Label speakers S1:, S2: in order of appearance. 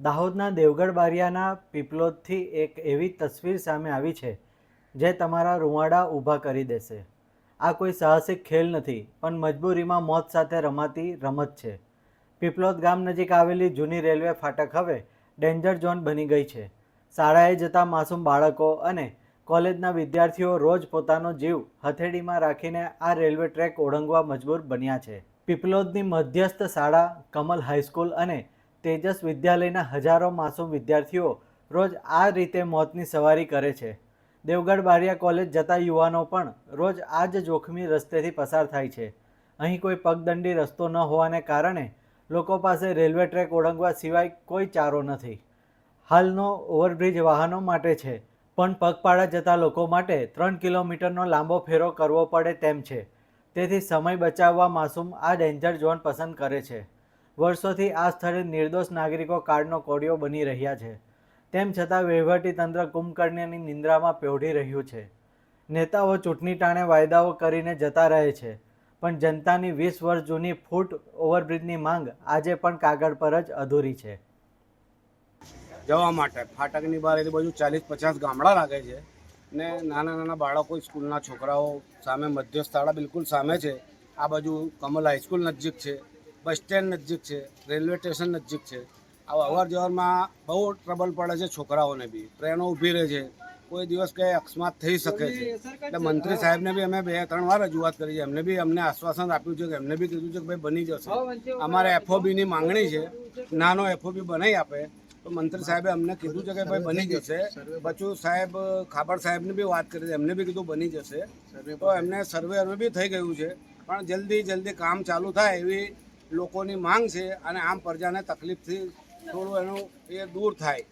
S1: દાહોદના દેવગઢ બારિયાના પીપલોદથી એક એવી તસવીર સામે આવી છે જે તમારા રૂંવાડા ઊભા કરી દેશે। આ કોઈ સાહસિક ખેલ નથી, પણ મજબૂરીમાં મોત સાથે રમાતી રમત છે। પીપલોદ ગામ નજીક આવેલી જૂની રેલવે ફાટક હવે ડેન્જર ઝોન બની ગઈ છે। શાળાએ જતા માસૂમ બાળકો અને કોલેજના વિદ્યાર્થીઓ રોજ પોતાનો જીવ હથેળીમાં રાખીને આ રેલવે ટ્રેક ઓળંગવા મજબૂર બન્યા છે। પીપલોદની મધ્યસ્થ શાળા, કમલ હાઈસ્કૂલ અને તેજસ વિદ્યાલયના હજારો માસૂમ વિદ્યાર્થીઓ રોજ આ રીતે મોતની સવારી કરે છે। દેવગઢ બારિયા કોલેજ જતા યુવાનો પણ રોજ આ જ જોખમી રસ્તેથી પસાર થાય છે। અહીં કોઈ પગદંડી રસ્તો ન હોવાને કારણે લોકો પાસે રેલવે ટ્રેક ઓળંગવા સિવાય કોઈ ચારો નથી। હાલનો ઓવરબ્રિજ વાહનો માટે છે, પણ પગપાળા જતા લોકો માટે 3 કિલોમીટરનો લાંબો ફેરો કરવો પડે તેમ છે। તેથી સમય બચાવવા માસૂમ આ ડેન્જર ઝોન પસંદ કરે છે। વર્ષોથી આ સ્થળે નિર્દોષ નાગરિકો કાળનો કોળિયો બની રહ્યા છે। તેમ છતાં વહીવટીતંત્ર કુંભકર્ણની નિંદ્રામાં પેવઢી રહ્યું છે। નેતાઓ ચૂંટણી ટાણે વાયદાઓ કરીને જતા રહે છે, પણ જનતાની 20 વર્ષ જૂની ફૂટ ઓવરબ્રિજની માંગ આજે પણ કાગળ પર જ અધૂરી છે।
S2: જવા માટે ફાટકની બહાર એ બાજુ 40-50 ગામડા લાગે છે ને નાના નાના બાળકો, સ્કૂલના છોકરાઓ સામે મધ્યસ્થ શાળા બિલકુલ સામે છે। આ બાજુ કમલ હાઈસ્કૂલ નજીક છે, બસ સ્ટેન્ડ નજીક છે, રેલવે સ્ટેશન નજીક છે। આ અવર જવરમાં બહુ ટ્રબલ પડે છે છોકરાઓને બી। ટ્રેનો ઊભી રહે છે, કોઈ દિવસ કંઈ અકસ્માત થઈ શકે છે। એટલે મંત્રી સાહેબને બી અમે 2-3 વાર રજૂઆત કરી છે। એમને બી અમને આશ્વાસન આપ્યું છે કે એમને બી કીધું છે કે ભાઈ બની જશે। અમારે એફઓબીની માંગણી છે, નાનો એફઓબી બનાવી આપે તો મંત્રી સાહેબે અમને કીધું છે કે ભાઈ બની જશે। બચુ સાહેબ, ખાબડ સાહેબને બી વાત કરી છે, એમને બી કીધું બની જશે। તો એમને સર્વે બી થઈ ગયું છે, પણ જલ્દી કામ ચાલુ થાય એવી લોકોની માંગ છે અને આમ પ્રજાને તકલીફથી થોડું એનું એ દૂર થાય।